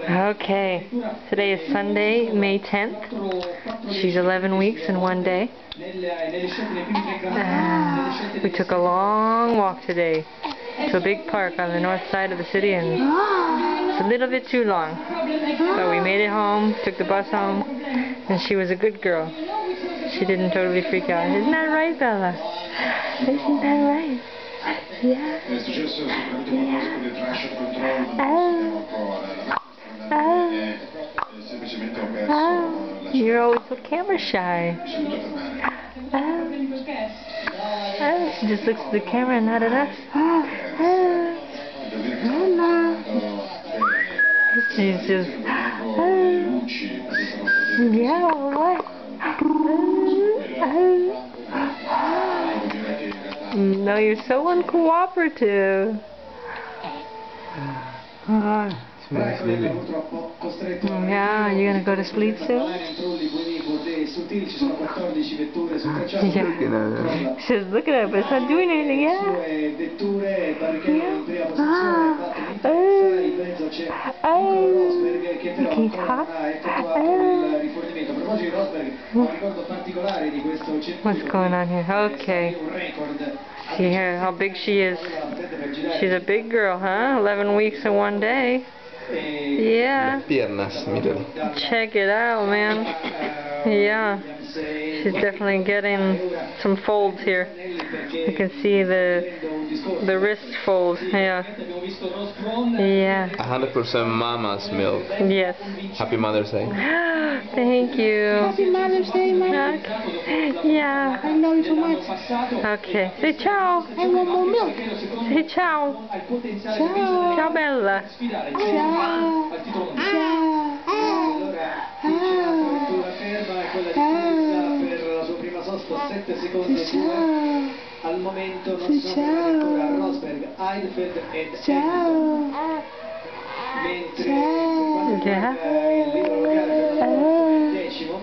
Okay, today is Sunday, May 10th. She's 11 weeks and 1 day. We took a long walk today to a big park on the north side of the city, and it's a little bit too long. But we made it home, took the bus home, and she was a good girl. She didn't totally freak out. Isn't that right, Bella? Isn't that right? Yeah. You're always so camera shy. She just looks at the camera and not at us. She's just yeah, what? No, you're so uncooperative. Yeah, you gonna go to sleep soon? Yeah. She's looking at it, but it's not doing anything yet. Can you talk? What's going on here? Okay. See here how big she is. She's a big girl, huh? 11 weeks and 1 day. Yeah. Check it out, man. Yeah. She's definitely getting some folds here. You can see the wrist fold. Yeah. Yeah. 100% mama's milk. Yes. Happy Mother's Day. Thank you. Happy Mother's Day, Mama. Yeah. I love you so much. Okay. Say ciao. I want more milk. Say ciao. Ciao. Ciao, Bella. Ciao. Ciao. Al momento non sono ancora Rosberg, Heidfeld ed Hamilton. Mentre per quanto riguarda il libro locale per il decimo,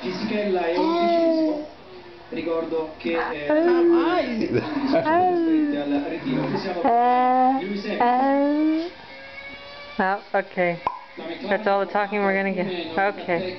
Fisichella è 11esimo. Ricordo che al ritiro. Lewis Hamilton. Oh, okay. That's all the talking we're gonna get. Okay.